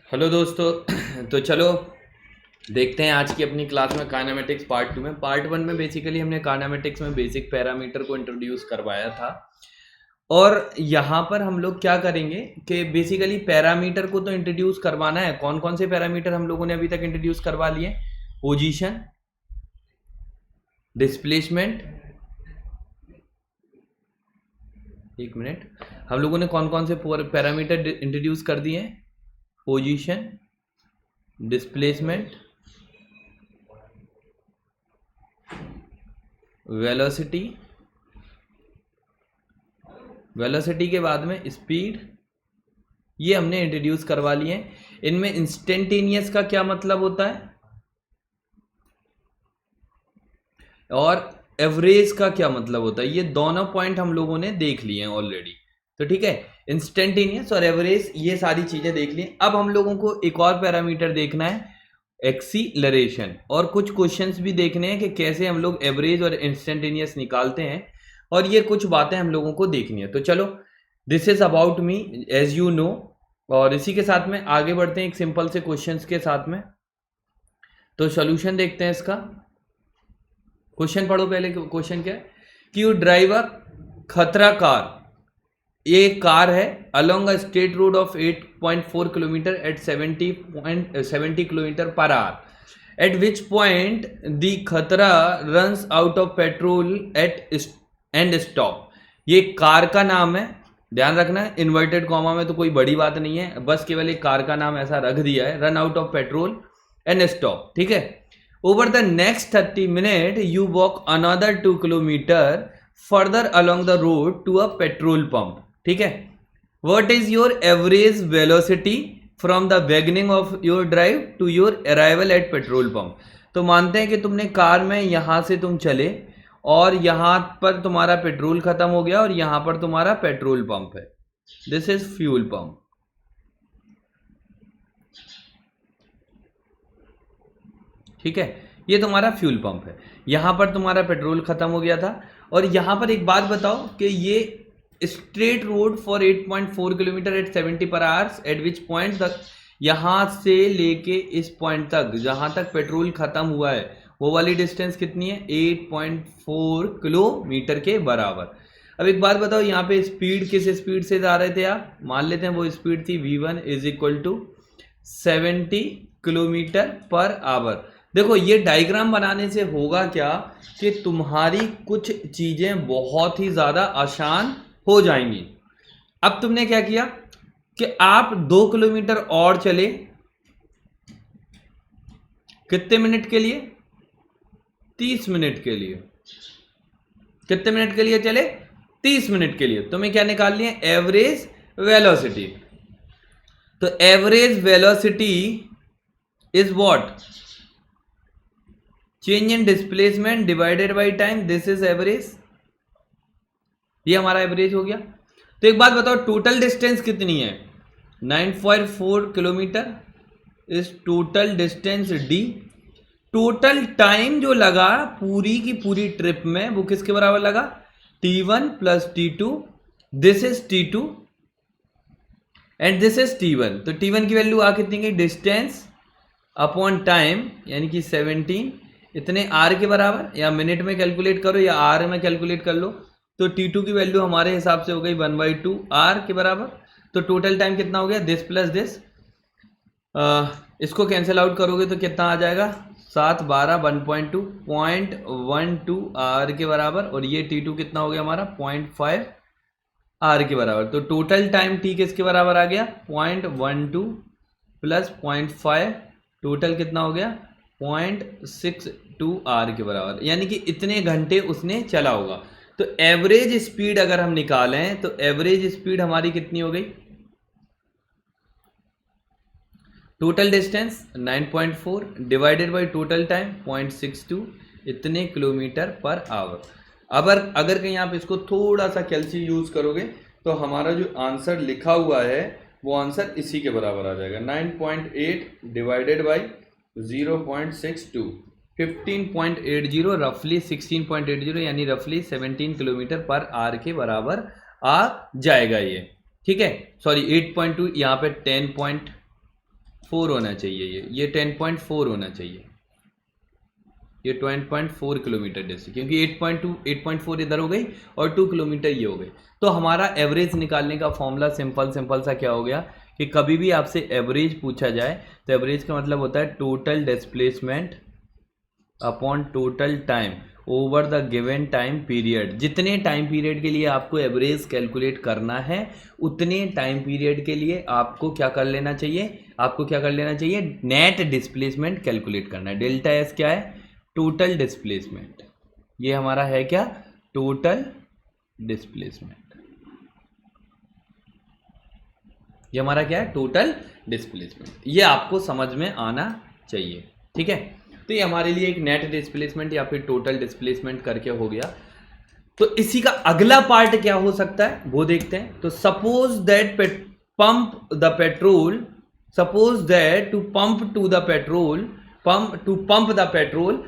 Hello दोस्तों। तो चलो देखते हैं आज की अपनी क्लास में काइनेमेटिक्स पार्ट 2 में। पार्ट 1 में बेसिकली हमने काइनेमेटिक्स में बेसिक पैरामीटर को इंट्रोड्यूस करवाया था और यहाँ पर हम लोग क्या करेंगे कि बेसिकली पैरामीटर को तो इंट्रोड्यूस करवाना है। कौन कौन से पैरामीटर हम लोगों ने अभी तक इंट्रोड्यूस करवा लिए? पोजीशन, डिस्प्लेसमेंट, एक मिनट, हम लोगों ने कौन कौन से पैरामीटर इंट्रोड्यूस कर दिए? पोजीशन, डिस्प्लेसमेंट, वेलोसिटी, वेलोसिटी के बाद में स्पीड, ये हमने इंट्रोड्यूस करवा लिए हैं। इनमें इंस्टेंटेनियस का क्या मतलब होता है और एवरेज का क्या मतलब होता है, ये दोनों पॉइंट हम लोगों ने देख लिए हैं ऑलरेडी। तो ठीक है, इंस्टेंटेनियस और एवरेज ये सारी चीजें देख ली। अब हम लोगों को एक और पैरामीटर देखना है, एक्सीलरेशन, और कुछ क्वेश्चंस भी देखने हैं कि कैसे हम लोग एवरेज और इंस्टेंटेनियस निकालते हैं, और ये कुछ बातें हम लोगों को देखनी है। तो चलो, this is about me as you know, और इसी के साथ में आगे बढ़ते हैं एक सिंपल से क्वेश्चंस के साथ में। तो सॉल्यूशन देखते हैं इसका। क्वेश्चन पढ़ो पहले। क्वेश्चन क्या है कि यू ड्राइव अ खतरा कार, ये कार है along a state road of 8.4 kilometre at 70 kilometre per hour, at which point the Khatra runs out of petrol at and stop. ये कार का नाम है, ध्यान रखना है, इन्वर्टेड कॉमा में तो कोई बड़ी बात नहीं है, बस केवल एक कार का नाम ऐसा रख दिया है, run out of petrol and stop. ठीक है, over the next 30 minute you walk another 2 kilometre further along the road to a petrol pump. ठीक है, what is your average velocity from the beginning of your drive to your arrival at petrol pump. तो मानते हैं कि तुमने car में यहां से तुम चले और यहां पर तुम्हारा पेट्रोल खत्म हो गया और यहां पर तुम्हारा पेट्रोल पंप है, दिस इज फ्यूल पंप। ठीक है, ये तुम्हारा फ्यूल पंप है, यहां पर तुम्हारा पेट्रोल खत्म हो गया था। और यहां पर एक बात बताओ कि ये straight road for 8.4 kilometre at 70 per hours, eight which point तक, यहां से लेके इस पॉइंट तक जहां तक पेट्रोल खत्म हुआ है वो वाली डिस्टेंस कितनी है? 8.4 किलोमीटर के बराबर। अब एक बात बताओ, यहाँ पे स्पीड किस स्पीड से जा रहे थे आप? मान लेते हैं वो स्पीड थी v1 is equal to 70 kilometre per hour. देखो, ये डायग्राम बनाने से होगा क्या कि तुम्हारी कुछ चीजें बहुत ही ज्यादा आसान हो जाएंगी। अब तुमने क्या किया कि आप 2 किलोमीटर और चले, कितने मिनट के लिए? 30 मिनट के लिए। कितने मिनट के लिए चले? 30 मिनट के लिए। तुम्हें क्या निकालनी है? Average velocity. तो average velocity is what? Change in displacement divided by time, this is average. ये हमारा एवरेज हो गया। तो एक बात बताओ, टोटल डिस्टेंस कितनी है? 9.4 kilometre is total distance D. Total time जो लगा पूरी की पूरी ट्रिप में वो किसके बराबर लगा? T1 plus T2, this is T2 and this is T1। तो T1 की वैल्यू आ कितनी गई? डिस्टेंस अपॉन टाइम, यानी कि 17, इतने आर के बराबर, या मिनट में कैलकुलेट करो या आर में कैलकुलेट कर लो। तो T2 की वैल्यू हमारे हिसाब से हो गई 1/2 आर के बराबर। तो टोटल टाइम कितना हो गया? दिस प्लस दिस, इसको कैंसिल आउट करोगे तो कितना आ जाएगा? 7 12 1.2, 0.12 आर के बराबर, और ये T2 कितना हो गया हमारा? 0.5 आर के बराबर। तो टोटल टाइम T किसके बराबर आ गया? 0.12 प्लस 0.5, टोटल कितना हो गया? 0.62 आर के बराबर, यानी कि इतने घंटे उसने चला होगा। तो एवरेज स्पीड अगर हम निकालें तो एवरेज स्पीड हमारी कितनी हो गई? Total distance 9.4 divided by total time 0.62, इतने किलोमीटर पर आवर। अगर कहीं आप इसको थोड़ा सा कैलसी यूज करोगे तो हमारा जो आंसर लिखा हुआ है वो आंसर इसी के बराबर आ जाएगा। 9.8 डिवाइडेड बाय 0.62, 15.80, रफली 16.80, यानी रफली 17 किलोमीटर पर आवर के बराबर आ जाएगा ये। ठीक है, सॉरी 8.2, यहाँ पे 4 होना चाहिए, ये 10.4 होना चाहिए, ये 10.4 किलोमीटर डिस्टेंस, क्योंकि 8.4 इधर हो गई और 2 किलोमीटर ये हो गई। तो हमारा एवरेज निकालने का फॉर्मूला सिंपल सा क्या हो गया कि कभी भी आपसे एवरेज पूछा जाए तो एवरेज का मतलब होता है total displacement upon total time over the given time period. जितने टाइम पीरियड के लिए आपको एवरेज कैलकुलेट करना है उतने टाइम पीरियड के लिए आपको क्या कर लेना चाहिए, नेट डिस्प्लेसमेंट कैलकुलेट करना है। डेल्टा एस क्या है, टोटल डिस्प्लेसमेंट, ये हमारा है क्या, टोटल डिस्प्लेसमेंट, ये हमारा क्या है, टोटल डिस्प्लेसमेंट। ये आपको समझ में आना चाहिए, ठीक है। तो ये हमारे लिए एक नेट डिस्प्लेसमेंट या फिर टोटल डिस्प्लेसमेंट करके हो गया। तो इसी का अगला पार्ट क्या हो सकता है वो देखते हैं। तो suppose that pump the petrol, suppose that to pump the petrol,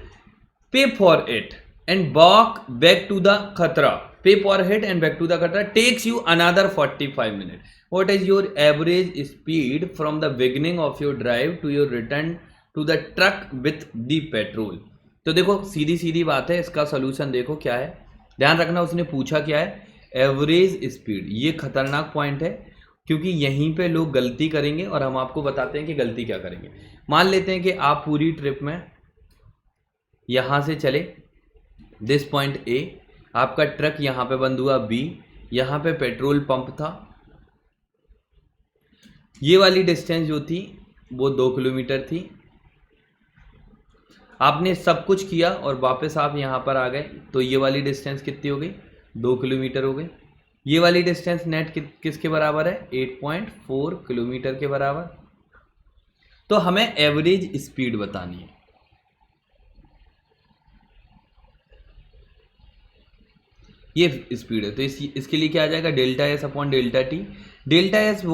pay for it and walk back to the khatra, pay for it and back to the khatra takes you another 45 minutes. What is your average speed from the beginning of your drive to your return to the truck with the petrol? तो देखो सीधी बात है, इसका solution देखो क्या है, ध्यान रखना उसने पूछा क्या है, एवरेज स्पीड। ये खतरनाक पॉइंट है क्योंकि यहीं पे लोग गलती करेंगे और हम आपको बताते हैं कि गलती क्या करेंगे। मान लेते हैं कि आप पूरी ट्रिप में यहाँ से चले दिस पॉइंट ए, आपका ट्रक यहाँ पे बंद हुआ बी, यहाँ पे पेट्रोल पंप था, ये वाली डिस्टेंस जो थी वो 2 किलोमीटर थी। आपने सब कुछ किया और वापस आप यहाँ पर आ गए तो ये वाली डिस्टेंस कितनी हो गई, 2 किलोमीटर हो गई। ये वाली डिस्टेंस नेट किसके बराबर है, 8.4 किलोमीटर के बराबर। तो हमें एवरेज स्पीड बतानी है। ये स्पीड है तो इसके लिए क्या आ जाएगा, delta S upon delta T. Delta S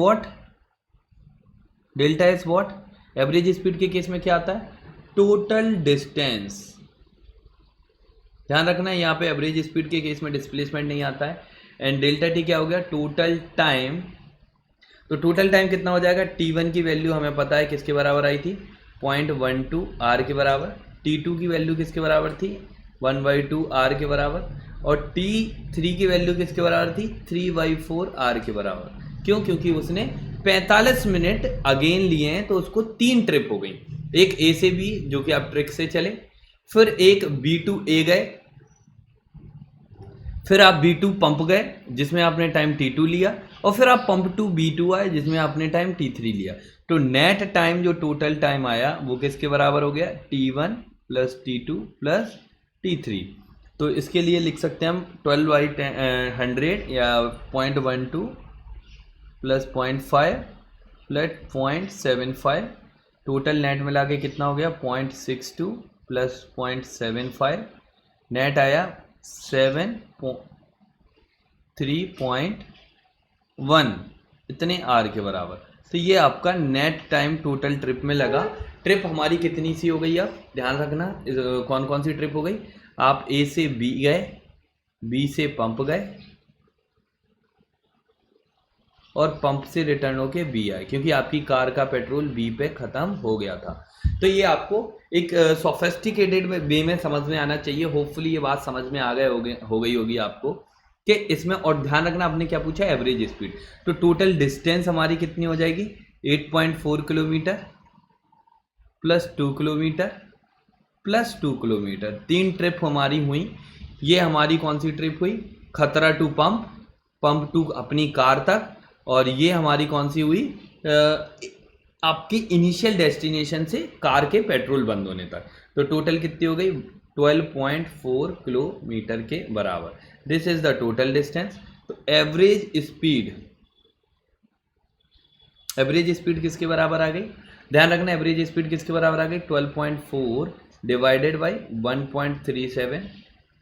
what, average speed के केस में क्या आता है, टोटल डिस्टेंस। ध्यान रखना यहाँ पे एवरेज स्पीड के केस में डिस्प्लेसमेंट नहीं आता है। एंड डेल्टा टी क्या हो गया, टोटल टाइम। तो टोटल टाइम कितना हो जाएगा, T1 की वैल्यू हमें पता है किसके बराबर आई थी, 0.12 आर के बराबर। T2 की वैल्यू किसके बराबर थी, 1/2 आर के बराबर। और T3 की वैल्यू किसके बराबर थी, 3/4 आर के बराबर। क्यों, क्योंकि उसने 45 मिनट अगेन लिए हैं तो उसको 3 ट्रिप हो गई, एक ए से बी जो कि आप ट्रिक से चले, फिर एक बी टू ए गए, फिर आप B2 पंप गए जिसमें आपने टाइम T2 लिया, और फिर आप पंप टू B2 आए जिसमें आपने टाइम T3 लिया। तो नेट टाइम जो टोटल टाइम आया वो किसके बराबर हो गया, T1 plus T2 plus T3। तो इसके लिए लिख सकते हैं हम 12/100 या 0.12 प्लस 0.5 प्लस 0.75। टोटल नेट मिला के कितना हो गया, 0.62 प्लस 0.75, नेट आया 3.1 इतने आर के बराबर। तो ये आपका नेट टाइम टोटल ट्रिप में लगा। ट्रिप हमारी कितनी सी हो गई, अब ध्यान रखना कौन कौन सी ट्रिप हो गई। आप ए से बी गए, बी से पंप गए और पंप से रिटर्न होके बी आए, क्योंकि आपकी कार का पेट्रोल बी पे ख़त्म हो गया था। तो ये आपको एक सोफेस्टिकेटेड वे में समझ में आना चाहिए। होपफुली ये बात समझ में हो गई होगी आपको कि इसमें। और ध्यान रखना आपने क्या पूछा, एवरेज स्पीड। तो टोटल डिस्टेंस हमारी कितनी हो जाएगी, 8.4 kilometre plus 2 kilometre plus 2 kilometre. 3 trip हमारी हुई। ये हमारी कौन सी ट्रिप हुई, खतरा टू पंप, पंप टू अपनी कार तक। और ये हमारी कौन सी हुई, आपकी इनिशियल डेस्टिनेशन से कार के पेट्रोल बंद होने तक। तो टोटल कितनी हो गई, 12.4 किलोमीटर के बराबर। This is the total distance. तो एवरेज स्पीड किसके बराबर आ गई, ध्यान रखना एवरेज स्पीड किसके बराबर आ गई, 12.4 डिवाइडेड बाई 1.37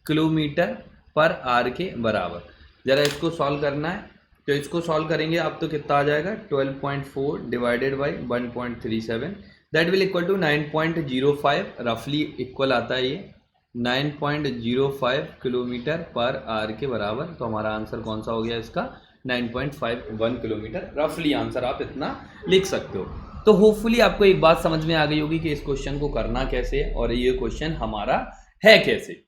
किलोमीटर पर आर के बराबर। जरा इसको सॉल्व करना है, तो इसको सॉल्व करेंगे आप तो कितना आ जाएगा, 12.4 divided by 1.37 that will equal to 9.05 रफली इक्वल आता है ये 9.05 किलोमीटर पर आर के बराबर। तो हमारा आंसर कौन सा हो गया इसका, 9.51 किलोमीटर। रफली आंसर आप इतना लिख सकते हो। तो होपफुली आपको एक बात समझ में आ गई होगी कि इस क्वेश्चन को करना कैसे है और ये क्वेश्चन हमारा है कैसे।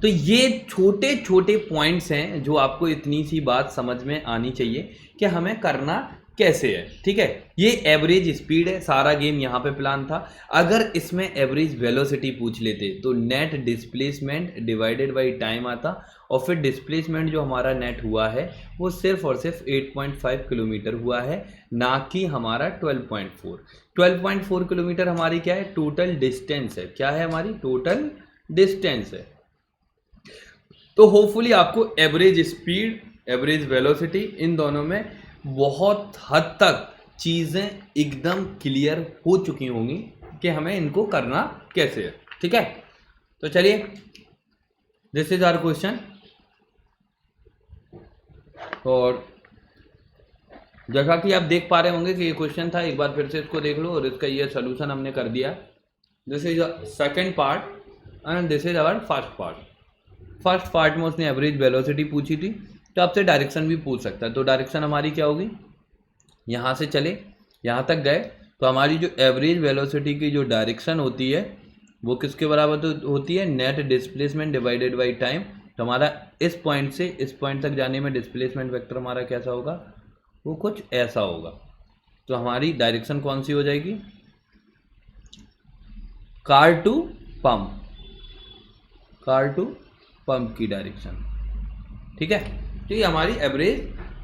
तो ये छोटे छोटे पॉइंट्स हैं जो आपको इतनी सी बात समझ में आनी चाहिए कि हमें करना कैसे है, ठीक है। ये एवरेज स्पीड है, सारा गेम यहाँ पे प्लान था। अगर इसमें एवरेज वेलोसिटी पूछ लेते तो net displacement divided by time आता, और फिर डिस्प्लेसमेंट जो हमारा नेट हुआ है वो सिर्फ और सिर्फ 8.5 किलोमीटर हुआ है, ना कि हमारा 12.4 किलोमीटर हमारी क्या है, टोटल डिस्टेंस है। क्या है हमारी टोटल डिस्टेंस है। तो होपफुली आपको एवरेज स्पीड, एवरेज वेलोसिटी, इन दोनों में बहुत हद तक चीज़ें एकदम क्लियर हो चुकी होंगी कि हमें इनको करना कैसे है, ठीक है। तो चलिए, दिस इज आवर क्वेश्चन। और जैसा कि आप देख पा रहे होंगे कि ये क्वेश्चन था, एक बार फिर से इसको देख लो, और इसका ये सोल्यूशन हमने कर दिया। This is second part and this is our first part. First part में उसने एवरेज वेलोसिटी पूछी थी, तो आपसे डायरेक्शन भी पूछ सकता है। तो डायरेक्शन हमारी क्या होगी, यहाँ से चले यहाँ तक गए, तो हमारी जो एवरेज वेलोसिटी की जो डायरेक्शन होती है वो किसके बराबर तो होती है, net displacement divided by time. तो हमारा इस पॉइंट से इस पॉइंट तक जाने में डिस्प्लेसमेंट वेक्टर हमारा कैसा होगा, वो कुछ ऐसा होगा। तो हमारी डायरेक्शन कौन सी हो जाएगी, car to pump, car to pump की डायरेक्शन, ठीक है। तो ये हमारी एवरेज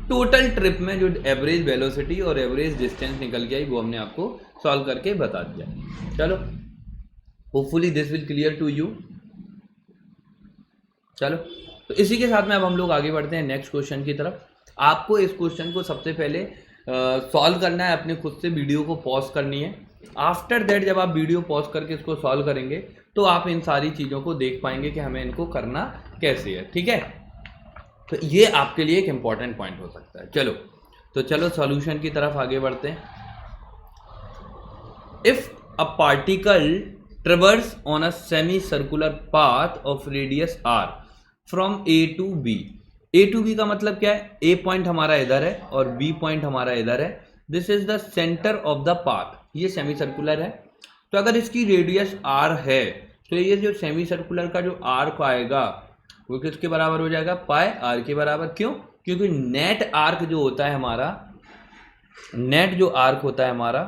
टोटल ट्रिप में जो एवरेज वेलोसिटी और एवरेज डिस्टेंस निकल के आई वो हमने आपको सॉल्व करके बता दिया। चलो, hopefully this will clear to you. चलो, तो इसी के साथ में अब हम लोग आगे बढ़ते हैं नेक्स्ट क्वेश्चन की तरफ। आपको इस क्वेश्चन को सबसे पहले सॉल्व करना है, अपने खुद से वीडियो को पॉज करनी है। आफ्टर दैट जब आप वीडियो पॉज करके इसको सॉल्व करेंगे तो आप इन सारी चीज़ों को देख पाएंगे कि हमें इनको करना कैसे है, ठीक है। तो ये आपके लिए एक इंपॉर्टेंट पॉइंट हो सकता है। चलो, तो चलो सॉल्यूशन की तरफ आगे बढ़ते हैं। If a particle traverse on a semi circular path of radius r from a to b, a to b का मतलब क्या है, a पॉइंट हमारा इधर है और b पॉइंट हमारा इधर है। This is the centre of the path, ये सेमी सर्कुलर है। तो अगर इसकी रेडियस r है तो ये जो सेमी सर्कुलर का जो आर्क आएगा वो किसके बराबर हो जाएगा, पाई आर के बराबर। क्यों, क्योंकि नेट आर्क जो होता है हमारा, नेट जो आर्क होता है हमारा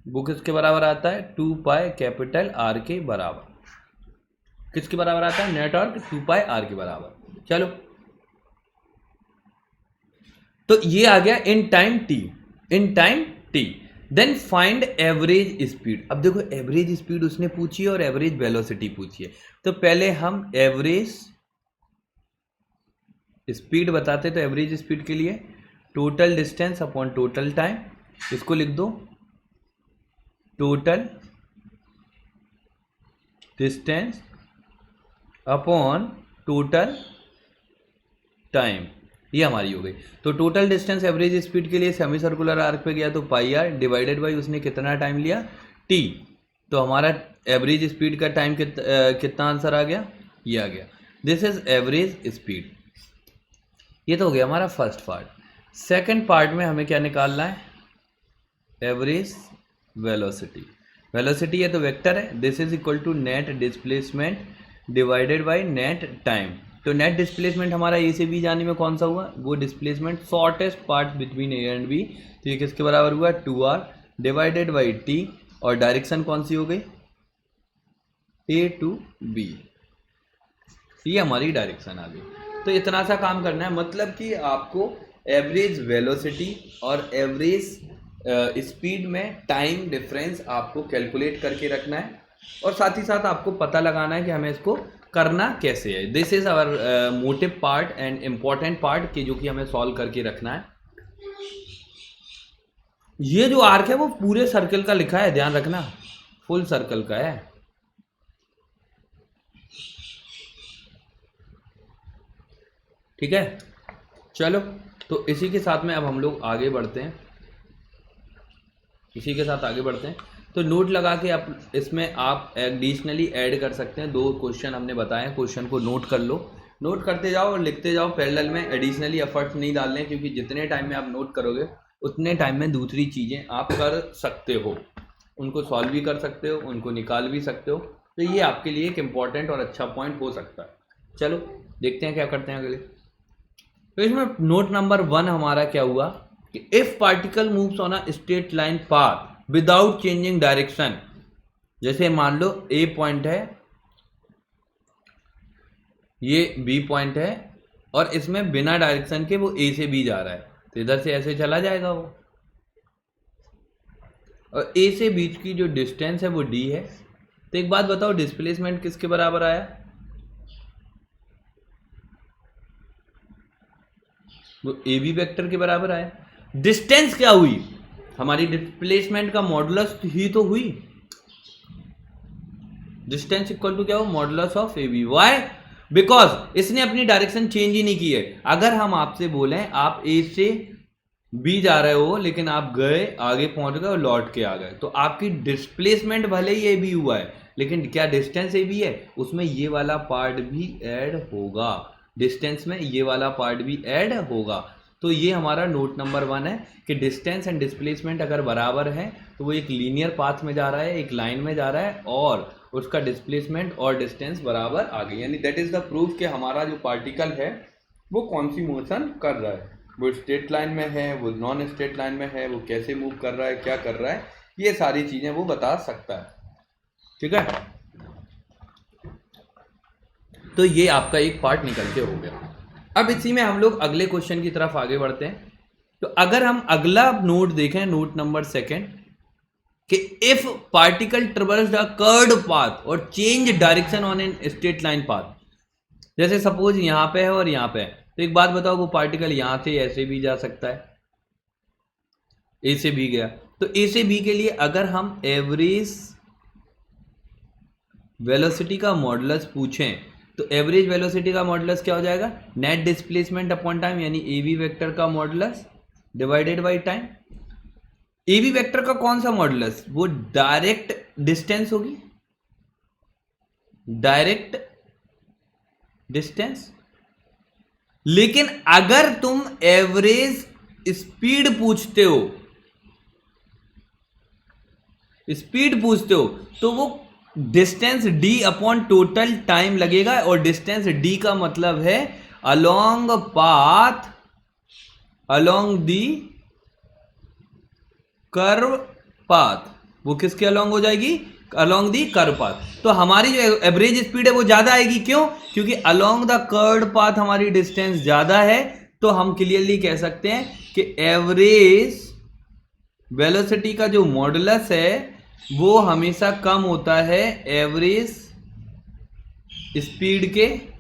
वो किसके बराबर आता है, 2 पाई कैपिटल आर के बराबर। किसके बराबर आता है, नेट आर्क 2 पाई आर के बराबर। चलो, तो ये आ गया in time T, in time T. Then find average speed. अब देखो, एवरेज स्पीड उसने पूछी है और एवरेज वेलोसिटी पूछी है। तो पहले हम एवरेज स्पीड बताते, तो एवरेज स्पीड के लिए total distance upon total time, इसको लिख दो, total distance upon total time, ये हमारी हो गई। तो टोटल डिस्टेंस एवरेज स्पीड के लिए सेमी सर्कुलर आर्क पे गया तो पाई आर डिवाइडेड बाई उसने कितना टाइम लिया, टी। तो हमारा एवरेज स्पीड का टाइम कितना आंसर आ गया, ये आ गया। This is average speed. ये तो हो गया हमारा फर्स्ट पार्ट। सेकंड पार्ट में हमें क्या निकालना है, एवरेज वेलोसिटी। वेलोसिटी है तो वेक्टर है, this is equal to net displacement divided by net time. तो नेट डिस्प्लेसमेंट हमारा ए से बी जाने में कौन सा हुआ, वो displacement shortest part between A and B. तो ये किसके बराबर हुआ, 2r डिवाइडेड बाई टी, और डायरेक्शन कौन सी हो गई, ए टू बी, ये हमारी डायरेक्शन आ गई। तो इतना सा काम करना है, मतलब कि आपको एवरेज वेलोसिटी और एवरेज स्पीड में टाइम डिफरेंस आपको कैलकुलेट करके रखना है, और साथ ही साथ आपको पता लगाना है कि हमें इसको करना कैसे है। This is our motive part and important part कि जो कि हमें सॉल्व करके रखना है। ये जो आर्क है वो पूरे सर्कल का लिखा है, ध्यान रखना, फुल सर्कल का है। ठीक है, चलो, तो इसी के साथ में अब हम लोग आगे बढ़ते हैं, इसी के साथ आगे बढ़ते हैं। तो नोट लगा के आप इसमें आप एडिशनली ऐड कर सकते हैं। 2 क्वेश्चन हमने बताए हैं, क्वेश्चन को नोट कर लो, नोट करते जाओ और लिखते जाओ। पैरेलल में एडिशनली एफर्ट्स नहीं डालने, क्योंकि जितने टाइम में आप नोट करोगे उतने टाइम में दूसरी चीज़ें आप कर सकते हो, उनको सॉल्व भी कर सकते हो, उनको निकाल भी सकते हो। तो ये आपके लिए एक इम्पॉर्टेंट और अच्छा पॉइंट हो सकता है। चलो देखते हैं क्या करते हैं अगले। तो इसमें नोट नंबर 1 हमारा क्या हुआ कि if particle moves on a straight line path without changing direction, जैसे मान लो ए पॉइंट है, ये बी पॉइंट है, और इसमें बिना डायरेक्शन के वो ए से बी जा रहा है, तो इधर से ऐसे चला जाएगा वो, और ए से बीच की जो डिस्टेंस है वो डी है। तो एक बात बताओ, डिस्प्लेसमेंट किसके बराबर आया? वो ए बी वेक्टर के बराबर आया। डिस्टेंस क्या हुई? हमारी डिस्प्लेसमेंट का मॉडुलस ही तो हुई। डिस्टेंस इक्वल टू क्या हो? Modulus of A B. Why? Because इसने अपनी डायरेक्शन चेंज ही नहीं की है। अगर हम आपसे बोलें आप ए से बी जा रहे हो, लेकिन आप गए आगे पहुंच गए और लौट के आ गए, तो आपकी डिस्प्लेसमेंट भले ही ए बी हुआ है, लेकिन क्या डिस्टेंस ए बी है? उसमें ये वाला पार्ट भी ऐड होगा, डिस्टेंस में ये वाला पार्ट भी ऐड होगा। तो ये हमारा नोट नंबर 1 है कि डिस्टेंस एंड डिस्प्लेसमेंट अगर बराबर है तो वो एक लीनियर पाथ में जा रहा है, एक लाइन में जा रहा है, और उसका डिस्प्लेसमेंट और डिस्टेंस बराबर आ गई। यानी दैट इज द प्रूफ कि हमारा जो पार्टिकल है वो कौन सी मोशन कर रहा है, वो स्ट्रेट लाइन में है, वो नॉन स्ट्रेट लाइन में है, वो कैसे मूव कर रहा है, क्या कर रहा है, ये सारी चीजें वो बता सकता है। ठीक है, तो ये आपका एक पार्ट निकल के हो गया। अब इसी में हम लोग अगले क्वेश्चन की तरफ आगे बढ़ते हैं। तो अगर हम अगला नोट देखें, नोट नंबर 2, कि if particle traverse the curved path और change direction on an straight line path, जैसे सपोज यहां पे है और यहां पे है, तो एक बात बताओ, वो पार्टिकल यहां से ऐसे भी जा सकता है, ए से बी गया, तो ए से बी के लिए अगर हम एवरेज वेलोसिटी का मॉडुलस पूछें, तो एवरेज वेलोसिटी का मॉडुलस क्या हो जाएगा? नेट डिस्प्लेसमेंट अपॉन टाइम, यानी ए बी वेक्टर का modulus divided by time. A B vector का कौन सा मॉडुलस? वो डायरेक्ट डिस्टेंस होगी, डायरेक्ट डिस्टेंस। लेकिन अगर तुम एवरेज स्पीड पूछते हो, तो वो distance D upon total time लगेगा, और डिस्टेंस डी का मतलब है along path, along the curve path. वो किसके अलोंग हो जाएगी? Along the curve path. तो हमारी जो एवरेज स्पीड है वो ज्यादा आएगी। क्यों? क्योंकि अलोंग द कर्व पाथ हमारी डिस्टेंस ज्यादा है। तो हम क्लियरली कह सकते हैं कि एवरेज वेलोसिटी का जो मॉडुलस है वो हमेशा कम होता है एवरेज स्पीड के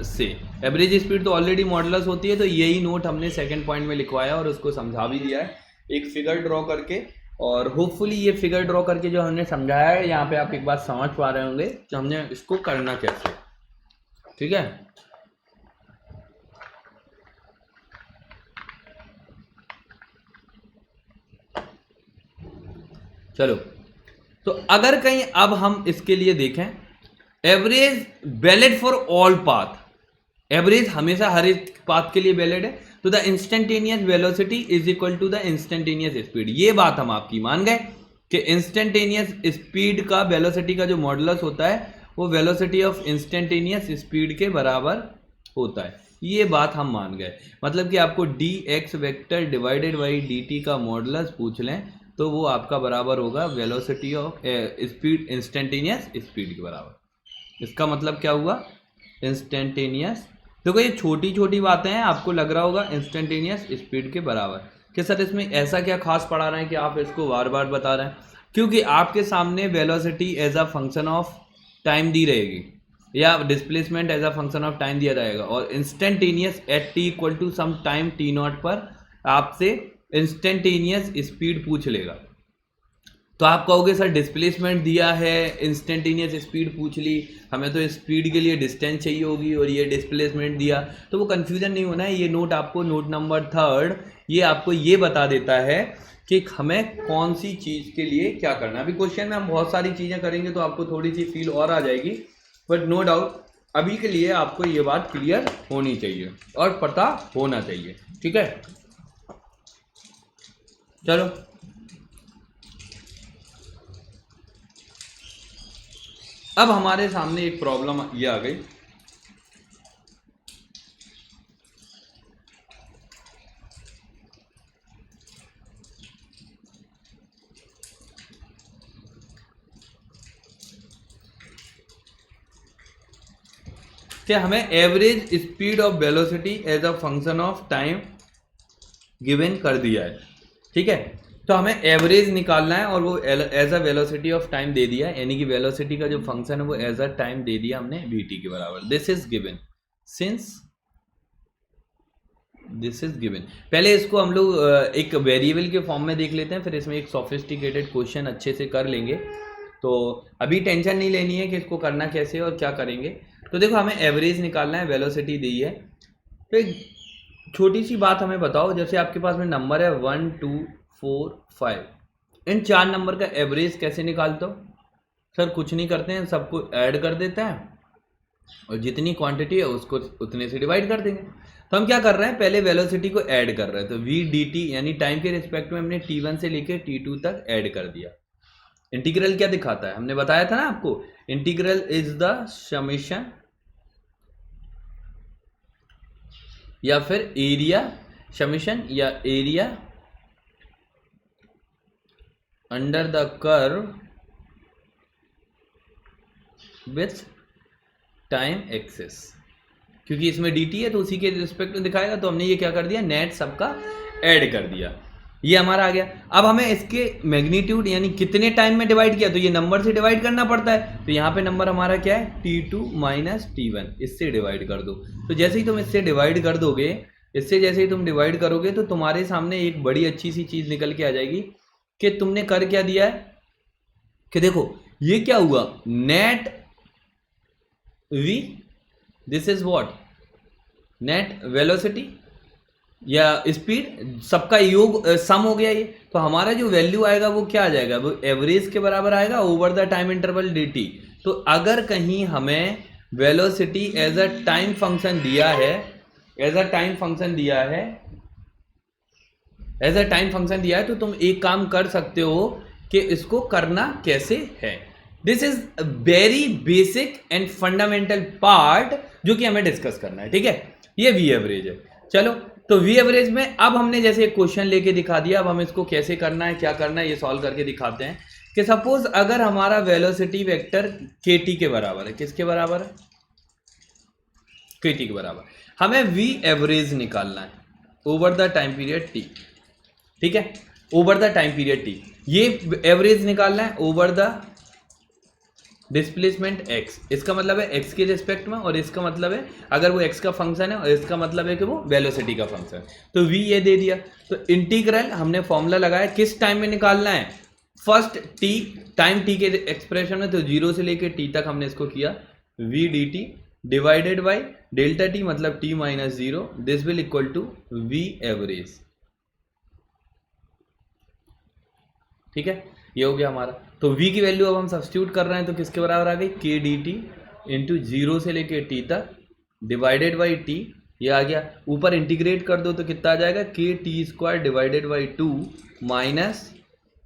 से। एवरेज स्पीड तो ऑलरेडी मॉडुलस होती है, तो यही नोट हमने सेकंड पॉइंट में लिखवाया और उसको समझा भी दिया है एक फिगर ड्रॉ करके। और होपफुली ये फिगर ड्रॉ करके जो हमने समझाया है, यहाँ पे आप एक बात समझ पा रहे होंगे कि हमने इसको करना कैसे। ठीक है, चलो। तो अगर कहीं अब हम इसके लिए देखें, average valid for all path, average हमेशा हर एक पाथ के लिए वैलिड है। तो the instantaneous velocity is equal to the instantaneous speed. ये बात हम आपकी मान गए कि इंस्टेंटेनियस स्पीड का वेलोसिटी का जो मॉडुलस होता है वो वेलोसिटी ऑफ इंस्टेंटेनियस स्पीड के बराबर होता है। ये बात हम मान गए। मतलब कि आपको D x vector divided by D T का मॉडुलस पूछ लें तो वो आपका बराबर होगा velocity of speed, instantaneous speed के बराबर। इसका मतलब क्या हुआ? इंस्टेंटेनियस। देखो ये छोटी छोटी बातें हैं, आपको लग रहा होगा इंस्टेंटेनियस स्पीड के बराबर कि सर इसमें ऐसा क्या खास पढ़ा रहे हैं कि आप इसको बार बार बता रहे हैं। क्योंकि आपके सामने velocity as a function of time दी रहेगी, या displacement as a function of time दिया जाएगा, और instantaneous at t equal to some time t nought पर आपसे इंस्टेंटेनियस स्पीड पूछ लेगा। तो आप कहोगे सर डिस्प्लेसमेंट दिया है, इंस्टेंटेनियस स्पीड पूछ ली, हमें तो स्पीड के लिए डिस्टेंस चाहिए होगी और ये डिस्प्लेसमेंट दिया। तो वो कन्फ्यूजन नहीं होना है। ये नोट आपको, नोट नंबर 3, ये आपको ये बता देता है कि हमें कौन सी चीज़ के लिए क्या करना है। अभी क्वेश्चन में हम बहुत सारी चीज़ें करेंगे तो आपको थोड़ी सी फील और आ जाएगी, बट नो डाउट अभी के लिए आपको ये बात क्लियर होनी चाहिए और पता होना चाहिए, ठीक है। चलो अब हमारे सामने एक प्रॉब्लम ये आ गई, कि हमें average speed of velocity as a function of time given कर दिया है, ठीक है। तो हमें एवरेज निकालना है और वो as a velocity of time दे दिया है, यानी कि वेलोसिटी का जो फंक्शन है वो एज अ टाइम दे दिया हमने vt के बराबर। This is given, since this is given. पहले इसको हम लोग एक वेरिएबल के फॉर्म में देख लेते हैं, फिर इसमें एक सोफिस्टिकेटेड क्वेश्चन अच्छे से कर लेंगे। तो अभी टेंशन नहीं लेनी है कि इसको करना कैसे और क्या करेंगे। तो देखो हमें एवरेज निकालना है, वेलोसिटी दी है। तो एक छोटी सी बात हमें बताओ, जैसे आपके पास में नंबर है 1 2 4 5, इन 4 नंबर का एवरेज कैसे निकालते हो? सर कुछ नहीं करते हैं, सबको ऐड कर देते हैं और जितनी क्वांटिटी है उसको उतने से डिवाइड कर देंगे। तो हम क्या कर रहे हैं, पहले वेलोसिटी को ऐड कर रहे हैं। तो वी डी टी यानी टाइम के रिस्पेक्ट में हमने t1 से लेके t2 तक ऐड कर दिया। इंटीग्रल क्या दिखाता है, हमने बताया था ना आपको, इंटीग्रल इज द समेशन या फिर एरिया, समेशन या area under the curve with time axis. क्योंकि इसमें dt है तो उसी के रिस्पेक्ट में दिखाएगा, तो हमने ये क्या कर दिया, नेट सबका ऐड कर दिया, ये हमारा आ गया। अब हमें इसके मैग्नीट्यूड यानी कितने टाइम में डिवाइड किया, तो ये नंबर से डिवाइड करना पड़ता है। तो यहाँ पे नंबर हमारा क्या है, t2 माइनस t1, इससे डिवाइड कर दो। तो जैसे ही तुम इससे डिवाइड कर दोगे, इससे जैसे ही तुम डिवाइड करोगे तो तुम्हारे सामने एक बड़ी अच्छी सी चीज निकल के आ जाएगी कि तुमने कर क्या दिया है, कि देखो ये क्या हुआ, net v, this is what, net velocity या स्पीड, सबका योग सम हो गया ये। तो हमारा जो वैल्यू आएगा वो क्या आ जाएगा, वो एवरेज के बराबर आएगा over the time interval dt। तो अगर कहीं हमें velocity as a time function दिया है, एज अ टाइम फंक्शन दिया है, एज अ टाइम फंक्शन दिया है, तो तुम एक काम कर सकते हो कि इसको करना कैसे है। This is very basic and fundamental part जो कि हमें डिस्कस करना है, ठीक है। ये वी एवरेज है। चलो तो वी एवरेज में अब हमने जैसे एक क्वेश्चन लेके दिखा दिया, अब हम इसको कैसे करना है, क्या करना है, ये सॉल्व करके दिखाते हैं। कि सपोज अगर हमारा वेलोसिटी वेक्टर kt के बराबर है, किसके बराबर है, kt के बराबर, हमें वी एवरेज निकालना है over the time period t, ठीक है, over the time period t। ये एवरेज निकालना है ओवर द डिस्प्लेसमेंट x, इसका मतलब है x के रिस्पेक्ट में, और इसका मतलब है अगर वो x का फंक्शन है और इसका मतलब है कि वो वेलोसिटी का फंक्शन। तो v ये दे दिया, तो इंटीग्रल हमने फॉर्मूला लगाया, किस टाइम में निकालना है, फर्स्ट t, टाइम t के एक्सप्रेशन में, तो 0 से लेके t तक हमने इसको किया v dt divided by delta t मतलब t minus 0, this will equal to v average, ठीक है। ये हो गया हमारा। तो v की वैल्यू अब हम सब्स्टिट्यूट कर रहे हैं, तो किसके बराबर आ गई, k dt इंटू 0 से लेके t तक डिवाइडेड बाई t, ये आ गया। ऊपर इंटीग्रेट कर दो तो कितना आ जाएगा, k t square divided by 2 minus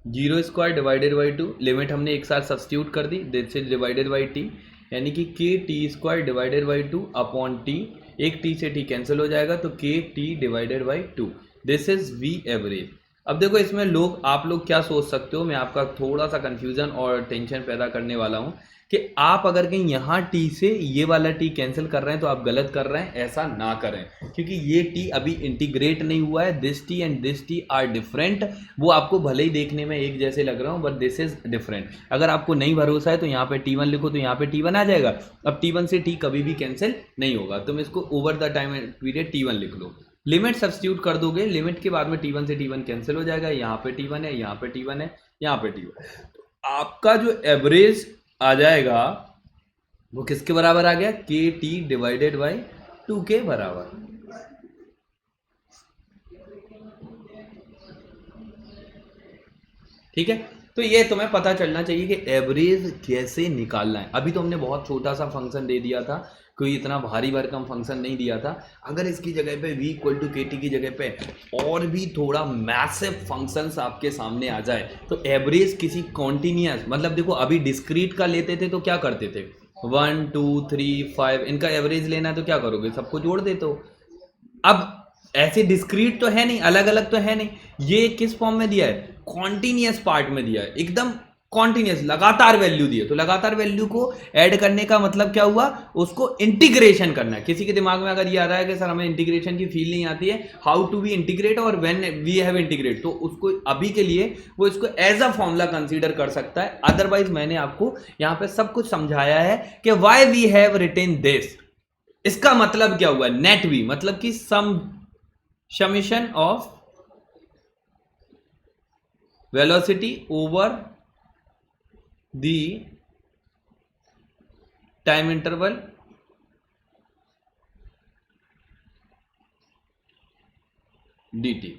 0 square divided by 2, limit हमने एक साथ सब्स्टिट्यूट कर दी, this is divided by t, यानी कि k t square divided by 2 upon t, एक t से t कैंसिल हो जाएगा, तो k t डिवाइडेड by 2, this is v average. अब देखो इसमें आप लोग क्या सोच सकते हो, मैं आपका थोड़ा सा कंफ्यूजन और टेंशन पैदा करने वाला हूं कि आप अगर कहीं यहाँ टी से ये वाला टी कैंसिल कर रहे हैं तो आप गलत कर रहे हैं, ऐसा ना करें, क्योंकि ये टी अभी इंटीग्रेट नहीं हुआ है। This T and this T R different, वो आपको भले ही देखने में एक जैसे लग रहा हूँ बट दिस इज डिफरेंट। अगर आपको नहीं भरोसा है तो यहाँ पे t1 लिखो, तो यहाँ पे t1 आ जाएगा। अब t1 से t कभी भी कैंसिल नहीं होगा, तुम इसको over the time period t1 लिख लो, लिमिट सब्स्टिट्यूट कर दोगे, लिमिट के बाद में t1 से t1 कैंसिल हो जाएगा, यहाँ पे t1 है, यहाँ पे t1 है, यहाँ पे t1, तो आपका जो एवरेज आ जाएगा वो किसके बराबर आ गया, के टी डिवाइडेड बाई 2 के बराबर। ठीक है, तो ये तुम्हें पता चलना चाहिए कि एवरेज कैसे निकालना है। अभी तो हमने बहुत छोटा सा फंक्शन दे दिया था कोई इतना भारी भरकम फंक्शन नहीं दिया था। अगर इसकी जगह पे v equal to K T की जगह पे और भी थोड़ा मैसिव फंक्शंस आपके सामने आ जाए तो एवरेज किसी कॉन्टिन्यूस, मतलब देखो अभी डिस्क्रीट का लेते थे तो क्या करते थे 1 2 3 5, इनका एवरेज लेना है तो क्या करोगे, सबको जोड़ देते हो। अब ऐसे डिस्क्रीट तो है नहीं, अलग अलग तो है नहीं, ये किस फॉर्म में दिया है, कॉन्टिन्यूस पार्ट में दिया है, एकदम कॉन्टिन्यूस लगातार वैल्यू दी है। तो लगातार वैल्यू को ऐड करने का मतलब क्या हुआ, उसको इंटीग्रेशन करना है। किसी के दिमाग में अगर ये आ रहा है कि सर हमें इंटीग्रेशन की फील नहीं आती है, हाउ टू वी इंटीग्रेट और व्हेन वी हैव इंटीग्रेट, तो उसको अभी के लिए वो इसको एज अ फॉर्मूला कंसीडर कर सकता है। अदरवाइज मैंने आपको यहाँ पे सब कुछ समझाया है कि why we have written this. इसका मतलब क्या हुआ, नेट वी मतलब कि summation of velocity over the time interval dt,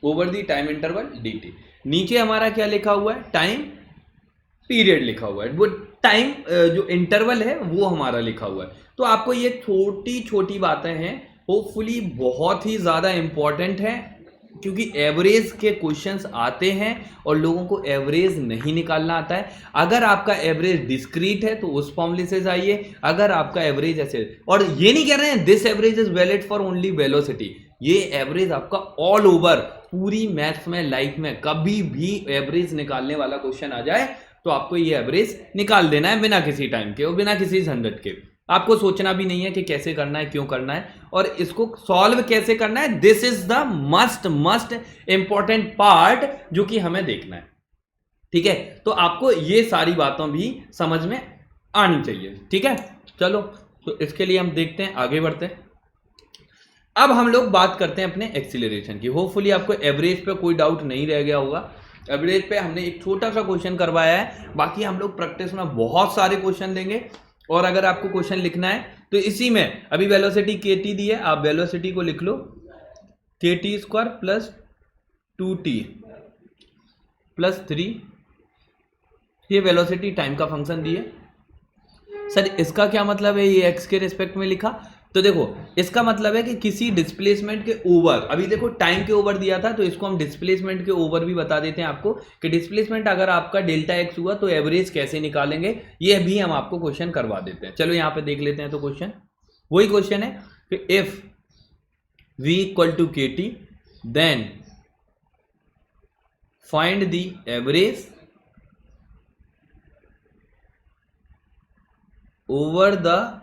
over the time interval dt। नीचे हमारा क्या लिखा हुआ है, टाइम पीरियड लिखा हुआ है, वो टाइम जो इंटरवल है वो हमारा लिखा हुआ है। तो आपको ये छोटी छोटी बातें हैं, होपफुली बहुत ही ज़्यादा इंपॉर्टेंट है, क्योंकि एवरेज के क्वेश्चंस आते हैं और लोगों को एवरेज नहीं निकालना आता है। अगर आपका एवरेज डिस्क्रीट है तो उस फॉर्मूले से जाइए, अगर आपका एवरेज ऐसे, और ये नहीं कह रहे हैं this average is valid for only velocity, ये एवरेज आपका ऑल ओवर पूरी मैथ्स में लाइफ में कभी भी एवरेज निकालने वाला क्वेश्चन आ जाए तो आपको ये एवरेज निकाल देना है बिना किसी टाइम के और बिना किसी झंझट के। आपको सोचना भी नहीं है कि कैसे करना है, क्यों करना है और इसको सॉल्व कैसे करना है। This is the must important part जो कि हमें देखना है, ठीक है। तो आपको ये सारी बातों भी समझ में आनी चाहिए, ठीक है। चलो तो इसके लिए हम देखते हैं, आगे बढ़ते हैं। अब हम लोग बात करते हैं अपने एक्सीलरेशन की। होपफुली आपको एवरेज पे कोई डाउट नहीं रह गया होगा। एवरेज पे हमने एक छोटा सा क्वेश्चन करवाया है, बाकी हम लोग प्रैक्टिस में बहुत सारे क्वेश्चन देंगे। और अगर आपको क्वेश्चन लिखना है तो इसी में अभी वेलोसिटी के टी दी है, आप वेलोसिटी को लिख लो के T square plus 2t plus 3, ये वेलोसिटी टाइम का फंक्शन दी है। सर इसका क्या मतलब है, ये एक्स के रिस्पेक्ट में लिखा, तो देखो इसका मतलब है कि किसी डिस्प्लेसमेंट के ओवर, अभी देखो टाइम के ओवर दिया था तो इसको हम डिस्प्लेसमेंट के ओवर भी बता देते हैं आपको कि डिस्प्लेसमेंट अगर आपका डेल्टा एक्स हुआ तो एवरेज कैसे निकालेंगे, ये भी हम आपको क्वेश्चन करवा देते हैं। चलो यहाँ पे देख लेते हैं। तो क्वेश्चन वही क्वेश्चन है कि if v equal to K T then find the average over the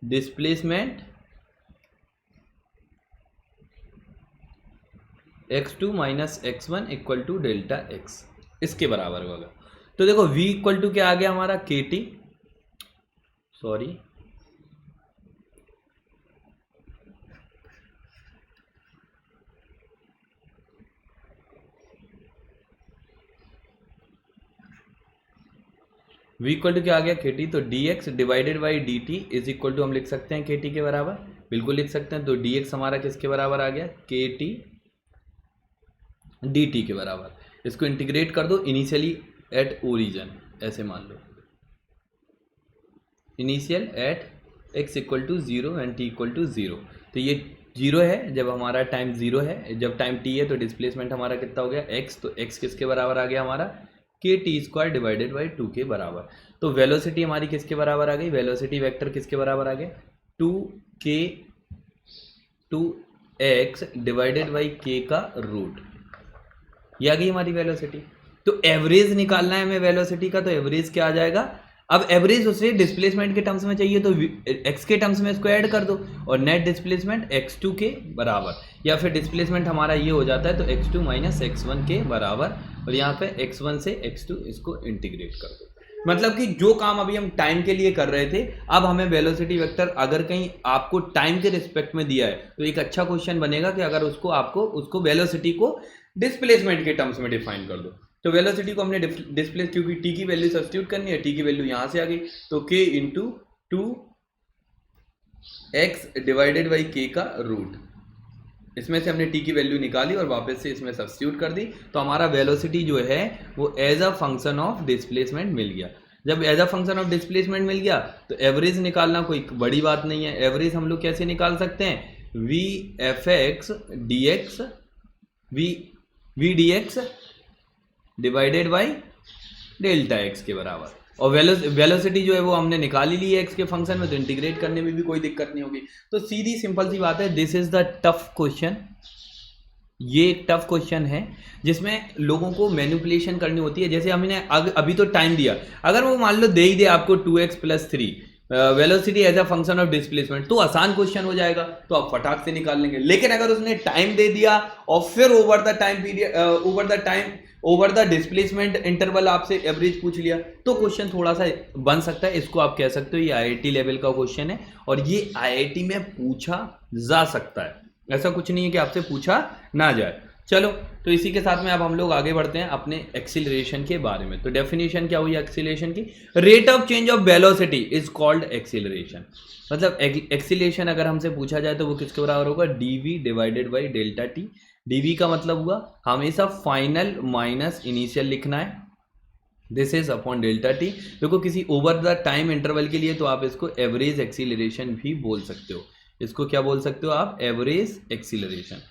displacement x2 minus x1 equal to delta x, इसके बराबर होगा। तो देखो v इक्वल टू क्या आ गया हमारा K T, sorry v equal to क्या आ गया के टी, तो dx divided by D T is equal to हम लिख सकते हैं के टी के बराबर, बिल्कुल लिख सकते हैं। तो dx हमारा किसके बराबर आ गया, के टी डी टी के बराबर। इसको इंटीग्रेट कर दो इनिशियली एट ओरिजन, ऐसे मान लो initial at x equal to 0 and t equal to 0। तो ये 0 है जब हमारा टाइम 0 है, जब टाइम t है तो डिस्प्लेसमेंट हमारा कितना हो गया x, तो x किसके बराबर आ गया हमारा K T square divided by 2 के बराबर। तो वेलोसिटी हमारी किसके बराबर आ गई, वेलोसिटी वेक्टर किसके बराबर आ गया 2k 2x divided by k का रूट, ये आ गई हमारी वेलोसिटी। तो एवरेज निकालना है हमें वेलोसिटी का, तो एवरेज क्या आ जाएगा, अब एवरेज उसे डिस्प्लेसमेंट के टर्म्स में चाहिए तो x के टर्म्स में इसको ऐड कर दो और नेट डिस्प्लेसमेंट x2 के बराबर, या फिर डिस्प्लेसमेंट हमारा ये हो जाता है तो x2 माइनस x1 के बराबर, और यहाँ पे x1 से x2 इसको इंटीग्रेट कर दो। मतलब कि जो काम अभी हम टाइम के लिए कर रहे थे, अब हमें वेलोसिटी वेक्टर अगर कहीं आपको टाइम के रिस्पेक्ट में दिया है तो एक अच्छा क्वेश्चन बनेगा कि अगर उसको वेलोसिटी को डिस्प्लेसमेंट के टर्म्स में डिफाइन कर दो। तो वेलोसिटी को हमने डिस्प्लेस, क्योंकि टी की वैल्यू सब्स्टिट्यूट करनी है, टी की वैल्यू यहाँ से आ गई तो k into 2x divided by k का रूट, इसमें से हमने t की वैल्यू निकाली और वापस से इसमें सब्स्टिट्यूट कर दी, तो हमारा वेलोसिटी जो है वो as a function of displacement मिल गया। जब as a function of displacement मिल गया तो एवरेज निकालना कोई बड़ी बात नहीं है। एवरेज हम लोग कैसे निकाल सकते हैं, V F X D X V D X divided by delta X के बराबर। और वेलोसिटी जो है वो हमने निकाल ही ली है एक्स के फंक्शन में, तो इंटीग्रेट करने में भी कोई दिक्कत नहीं होगी। तो सीधी सिंपल सी बात है, this is the tough question. ये एक टफ क्वेश्चन है जिसमें लोगों को मैनिपुलेशन करनी होती है। जैसे हमने अभी तो टाइम दिया, अगर वो मान लो दे ही दे आपको 2x+3 velocity as a function of displacement, तो आसान क्वेश्चन हो जाएगा, तो आप फटाक से निकाल लेंगे। लेकिन अगर उसने टाइम दे दिया और फिर over the time period over the displacement interval आपसे एवरेज पूछ लिया, तो क्वेश्चन थोड़ा सा बन सकता है। इसको आप कह सकते हो ये आईआईटी लेवल का क्वेश्चन है और ये आईआईटी में पूछा जा सकता है, ऐसा कुछ नहीं है कि आपसे पूछा ना जाए। चलो, तो इसी के साथ में अब हम लोग आगे बढ़ते हैं अपने एक्सीलरेशन के बारे में। तो डेफिनेशन क्या हुई एक्सीलरेशन की, rate of change of velocity is called acceleration. मतलब एक्सीलरेशन अगर हमसे पूछा जाए तो वो किसके बराबर होगा, dv divided by delta T. dv का मतलब हुआ हमेशा फाइनल माइनस इनिशियल लिखना है, this is upon delta T. देखो किसी ओवर द टाइम इंटरवल के लिए तो आप इसको एवरेज एक्सीलरेशन भी बोल सकते हो। इसको क्या बोल सकते हो आप, एवरेज एक्सीलरेशन।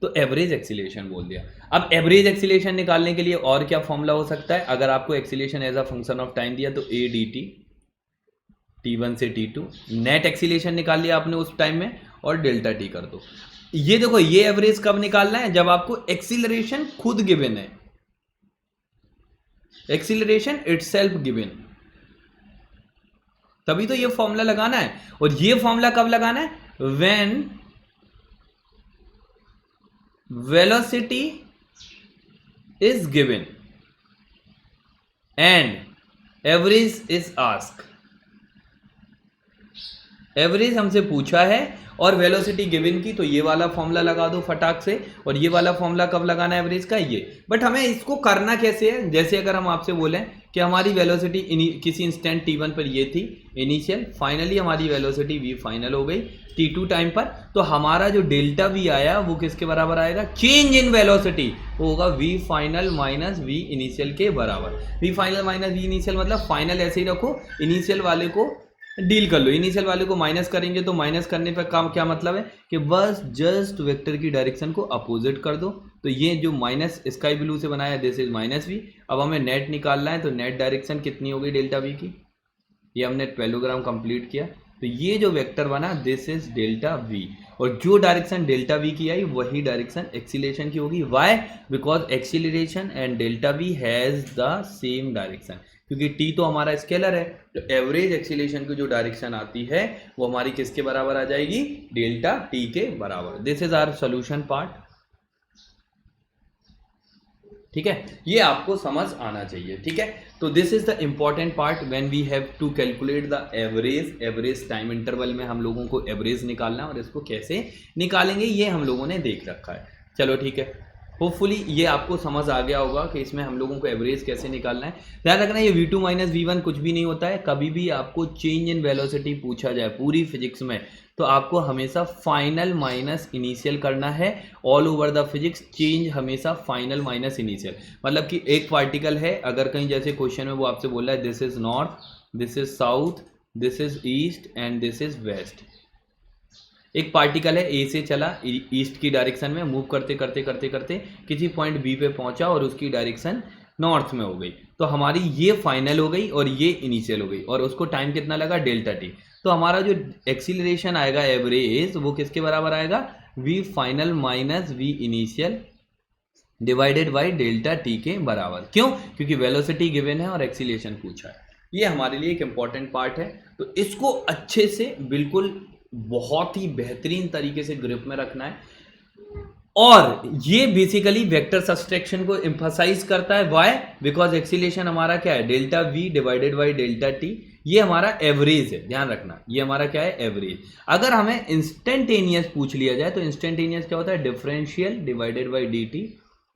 तो एवरेज एक्सीलरेशन बोल दिया। अब एवरेज एक्सीलरेशन निकालने के लिए और क्या फॉर्मूला हो सकता है, अगर आपको acceleration as a function of time दिया तो a dt t1 से t2, नेट एक्सीलरेशन निकाल लिया आपने उस टाइम में और डेल्टा टी कर दो। ये देखो ये एवरेज कब निकालना है, जब आपको एक्सीलरेशन खुद गिवन है, एक्सीलरेशन इटसेल्फ गिवन, तभी तो ये फॉर्मूला लगाना है। और ये फॉर्मूला कब लगाना है, when velocity is given and average is asked। Average हमसे पूछा है और वेलोसिटी गिवन की, तो ये वाला फॉर्मूला लगा दो फटाक से। और ये वाला फॉर्मूला कब लगाना है एवरेज का, ये। बट हमें इसको करना कैसे है, जैसे अगर हम आपसे बोलें कि हमारी वेलोसिटी किसी इंस्टेंट t1 पर ये थी इनिशियल, फाइनली हमारी वेलोसिटी v फाइनल हो गई t2 टाइम पर, तो हमारा जो डेल्टा v आया वो किसके बराबर आएगा, चेंज इन वेलोसिटी, वो होगा v final minus v initial के बराबर। v final minus v initial मतलब फाइनल ऐसे ही रखो, इनिशियल वाले को डील कर लो, इनिशियल वाले को माइनस करेंगे तो माइनस करने पर काम क्या मतलब है कि बस जस्ट वेक्टर की डायरेक्शन को अपोजिट कर दो। तो ये जो माइनस स्काई ब्लू से बनाया दिस इज माइनस वी। अब हमें नेट निकालना है, तो नेट डायरेक्शन कितनी हो गई डेल्टा वी की, ये हमने 12 कंप्लीट किया, तो ये जो वेक्टर बना दिस इज डेल्टा वी। और जो डायरेक्शन डेल्टा वी की आई वही डायरेक्शन एक्सीलरेशन की होगी। Why, because acceleration and delta V has the same direction, क्योंकि t तो हमारा स्केलर है, तो एवरेज एक्सीलरेशन की जो डायरेक्शन आती है वो हमारी किसके बराबर आ जाएगी, डेल्टा t के बराबर। This is our solution part, ठीक है, ये आपको समझ आना चाहिए, ठीक है। तो this is the important part when we have to calculate the average time interval में हम लोगों को एवरेज निकालना है, और इसको कैसे निकालेंगे ये हम लोगों ने देख रखा है। चलो ठीक है, होपफुली ये आपको समझ आ गया होगा कि इसमें हम लोगों को एवरेज कैसे निकालना है। ध्यान रखना ये v2 माइनस v1 कुछ भी नहीं होता है। कभी भी आपको चेंज इन वेलोसिटी पूछा जाए पूरी फिजिक्स में, तो आपको हमेशा फाइनल माइनस इनिशियल करना है। All over the physics change हमेशा फाइनल माइनस इनिशियल, मतलब कि एक पार्टिकल है, अगर कहीं जैसे क्वेश्चन में वो आपसे बोल रहा है this is north, this is south, this is east and this is west. एक पार्टिकल है ए से चला ईस्ट की डायरेक्शन में, मूव करते करते करते करते किसी पॉइंट बी पे पहुंचा और उसकी डायरेक्शन नॉर्थ में हो गई, तो हमारी ये फाइनल हो गई और ये इनिशियल हो गई, और उसको टाइम कितना लगा, डेल्टा टी। तो हमारा जो एक्सीलरेशन आएगा एवरेज वो किसके बराबर आएगा, v final minus v initial divided by delta T के बराबर। क्यों, क्योंकि वेलोसिटी गिवन है और एक्सीलरेशन पूछा है। ये हमारे लिए एक इंपॉर्टेंट पार्ट है, तो इसको अच्छे से बिल्कुल बहुत ही बेहतरीन तरीके से ग्रिप में रखना है। और ये बेसिकली वेक्टर सब्सट्रैक्शन को एम्फसाइज करता है। व्हाई, बिकॉज एक्सीलरेशन हमारा क्या है, delta v divided by delta T, ये हमारा एवरेज है। ध्यान रखना ये हमारा क्या है, एवरेज। अगर हमें इंस्टेंटेनियस पूछ लिया जाए तो इंस्टेंटेनियस क्या होता है, differential divided by D T,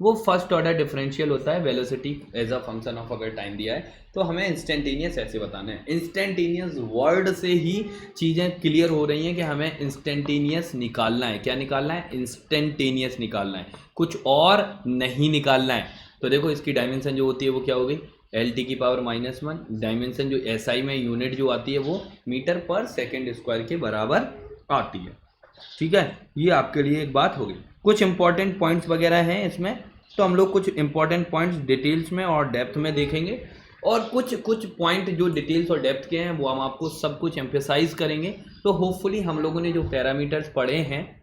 वो फर्स्ट ऑर्डर डिफरेंशियल होता है velocity as a function of अगर टाइम दिया है तो हमें इंस्टेंटेनियस ऐसे बताना है। इंस्टेंटेनियस वर्ड से ही चीज़ें क्लियर हो रही हैं कि हमें इंस्टेंटेनियस निकालना है। क्या निकालना है, इंस्टेंटेनियस निकालना है, कुछ और नहीं निकालना है। तो देखो इसकी डायमेंशन जो होती है वो क्या हो गई, एल टी की पावर -1, डायमेंशन जो एसआई में यूनिट जो आती है वो मीटर पर सेकेंड स्क्वायर के बराबर आती है। ठीक है, ये आपके लिए एक बात होगी। कुछ इंपॉर्टेंट पॉइंट्स वगैरह हैं इसमें, तो हम लोग कुछ इंपॉर्टेंट पॉइंट्स डिटेल्स में और डेप्थ में देखेंगे, और कुछ पॉइंट जो डिटेल्स और डेप्थ के हैं वो हम आपको सब कुछ एम्फेसाइज करेंगे। तो होपफुली हम लोगों ने जो पैरामीटर्स पढ़े हैं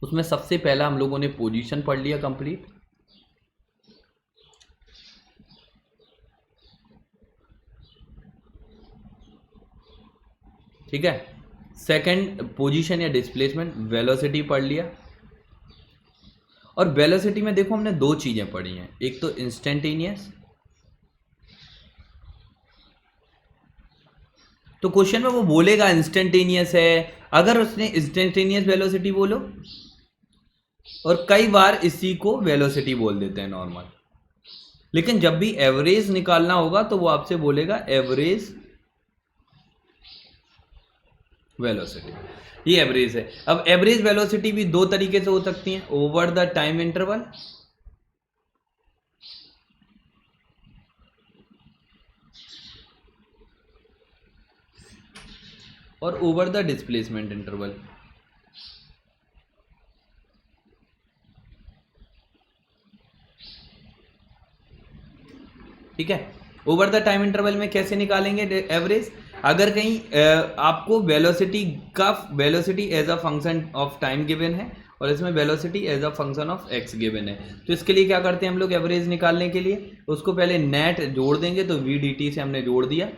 उसमें सबसे पहला हम लोगों ने पोजीशन पढ़ लिया कंप्लीट। ठीक है, सेकंड पोजीशन या डिस्प्लेसमेंट, वेलोसिटी पढ़ लिया। और वेलोसिटी में देखो हमने दो चीजें पढ़ी हैं, एक तो इंस्टेंटेनियस, तो क्वेश्चन में वो बोलेगा इंस्टेंटेनियस है, अगर उसने इंस्टेंटेनियस वेलोसिटी बोलो, और कई बार इसी को वेलोसिटी बोल देते हैं नॉर्मल, लेकिन जब भी एवरेज निकालना होगा तो वो आपसे बोलेगा एवरेज वेलोसिटी, ये एवरेज है। अब एवरेज वेलोसिटी भी दो तरीके से हो सकती है, ओवर द टाइम इंटरवल और ओवर द डिस्प्लेसमेंट इंटरवल। ठीक है, ओवर द टाइम इंटरवल में कैसे निकालेंगे एवरेज? अगर कहीं आपको velocity as a function of time given है और इसमें velocity as a function of X given है, तो इसके लिए क्या करते हैं हम लोग एवरेज निकालने के लिए? उसको पहले नेट जोड़ देंगे, तो वी डी टी से हमने जोड़ दिया,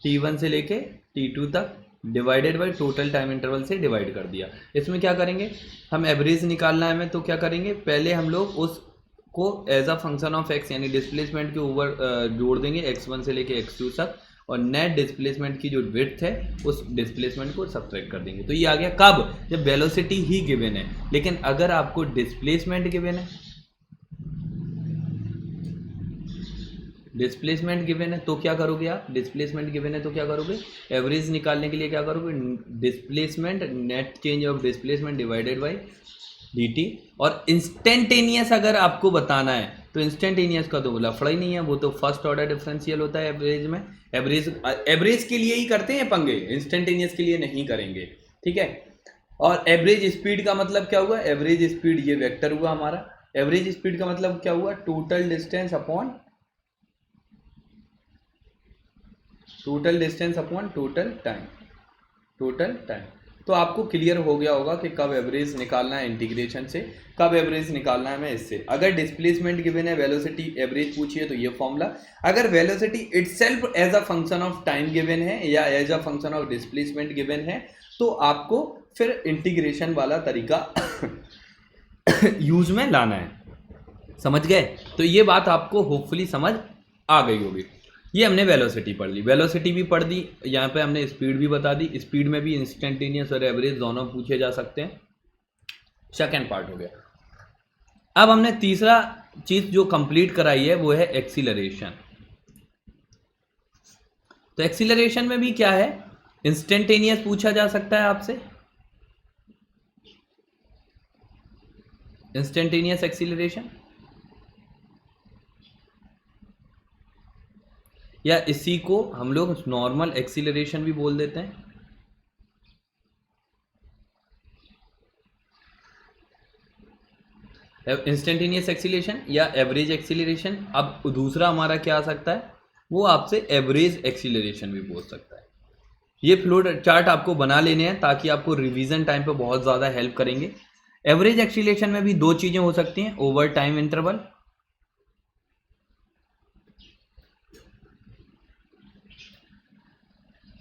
t1 से लेके t2 तक divided by total time interval से डिवाइड कर दिया। इसमें क्या करेंगे, हम एवरेज निकालना है हमें, तो क्या करेंगे, पहले हम लोग उसको as a function of X यानी डिस्प्लेसमेंट के ऊपर जोड़ देंगे x1 से लेके x2 तक, और नेट डिस्प्लेसमेंट की जो विड्थ है उस डिस्प्लेसमेंट को सब्ट्रैक्ट कर देंगे। तो ये आ गया कब, जब वेलोसिटी ही गिवन है। लेकिन अगर आपको डिस्प्लेसमेंट गिवन है, डिस्प्लेसमेंट गिवन है तो क्या करोगे आप? डिस्प्लेसमेंट गिवन है तो क्या करोगे? एवरेज निकालने के लिए क्या करोगे? Displacement net change of displacement divided by dt। और इंस्टेंटेनियस अगर आपको बताना है तो इंस्टेंटेनियस का तो लफड़ा ही नहीं है, वो तो फर्स्ट ऑर्डर डिफरेंशियल होता है एवरेज में। एवरेज के लिए ही करते हैं पंगे, इंस्टेंटेनियस के लिए नहीं करेंगे। ठीक है, और एवरेज स्पीड का मतलब क्या हुआ? एवरेज स्पीड ये वेक्टर हुआ हमारा। एवरेज स्पीड का मतलब क्या हुआ? Total distance upon total time. तो आपको क्लियर हो गया होगा कि कब एवरेज निकालना है इंटीग्रेशन से, कब एवरेज निकालना है मैं इससे। अगर डिस्प्लेसमेंट गिवन है, वेलोसिटी एवरेज पूछिए तो ये फॉर्मूला। अगर velocity itself as a function of time given है या as a function of displacement given है, तो आपको फिर इंटीग्रेशन वाला तरीका यूज में लाना है। समझ गए? तो ये बात आपको होपफुली समझ आ गई होगी। ये हमने वेलोसिटी पढ़ ली, वेलोसिटी भी पढ़ दी, यहाँ पे हमने स्पीड भी बता दी। स्पीड में भी इंस्टेंटेनियस और एवरेज दोनों पूछे जा सकते हैं। सेकंड पार्ट हो गया। अब हमने तीसरा चीज जो कंप्लीट कराई है वो है एक्सीलरेशन। तो एक्सीलरेशन में भी क्या है, इंस्टेंटेनियस पूछा जा सकता है आपसे, इंस्टेंटेनियस एक्सीलरेशन, या इसी को हम लोग नॉर्मल एक्सीलरेशन भी बोल देते हैं। इंस्टेंटेनियस एक्सीलरेशन या एवरेज एक्सीलरेशन। अब दूसरा हमारा क्या आ सकता है, वो आपसे एवरेज एक्सीलरेशन भी बोल सकता है। ये फ्लो चार्ट आपको बना लेने हैं ताकि आपको रिवीजन टाइम पे बहुत ज़्यादा हेल्प करेंगे। एवरेज एक्सीलरेशन में भी दो चीज़ें हो सकती हैं, ओवर टाइम इंटरवल,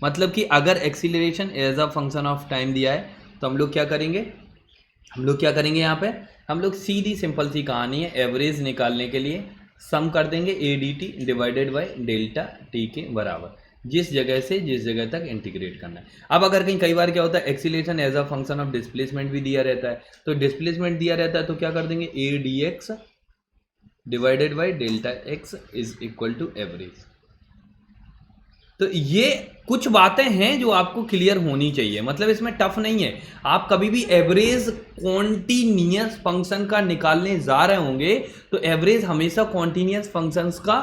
मतलब कि अगर acceleration as a function of time दिया है तो हम लोग क्या करेंगे, यहाँ पे हम लोग सीधी सिंपल सी कहानी है, एवरेज निकालने के लिए सम कर देंगे A D T divided by delta T के बराबर, जिस जगह से जिस जगह तक इंटीग्रेट करना है। अब अगर कई बार क्या होता है, acceleration as a function of displacement भी दिया रहता है, तो डिस्प्लेसमेंट दिया रहता है तो क्या कर देंगे, A D X divided by delta X is equal to average. तो ये कुछ बातें हैं जो आपको क्लियर होनी चाहिए, मतलब इसमें टफ नहीं है। आप कभी भी एवरेज कॉन्टिन्यूअस फंक्शन का निकालने जा रहे होंगे तो एवरेज हमेशा कॉन्टिन्यूअस फंक्शंस का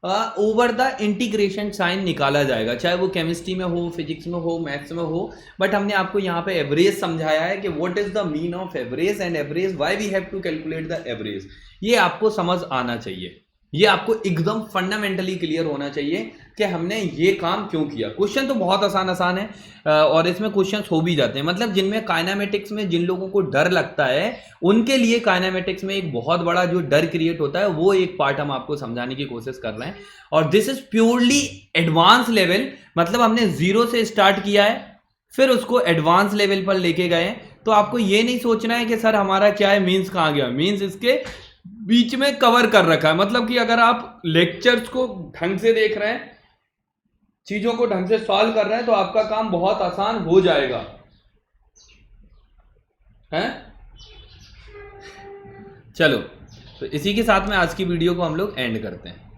ओवर द इंटीग्रेशन साइन निकाला जाएगा, चाहे वो केमिस्ट्री में हो, फिजिक्स में हो, मैथ्स में हो। बट हमने आपको यहाँ पे एवरेज समझाया है कि what is the mean of average and average, why we have to calculate the average. ये आपको समझ आना चाहिए, ये आपको एकदम फंडामेंटली क्लियर होना चाहिए कि हमने ये काम क्यों किया। क्वेश्चन तो बहुत आसान है और इसमें क्वेश्चंस हो भी जाते हैं, मतलब जिनमें काइनेमेटिक्स में जिन लोगों को डर लगता है उनके लिए काइनेमेटिक्स में एक बहुत बड़ा जो डर क्रिएट होता है वो एक पार्ट हम आपको समझाने की कोशिश कर रहे हैं। और this is purely advance level, मतलब हमने जीरो से स्टार्ट किया है फिर उसको एडवांस लेवल पर लेके गए। तो आपको ये नहीं सोचना है कि सर हमारा क्या है, मीन्स कहाँ गया, मीन्स इसके बीच में कवर कर रखा है। मतलब कि अगर आप लेक्चर्स को ढंग से देख रहे हैं, चीजों को ढंग से सॉल्व कर रहे हैं, तो आपका काम बहुत आसान हो जाएगा हैं। चलो, तो इसी के साथ में आज की वीडियो को हम लोग एंड करते हैं।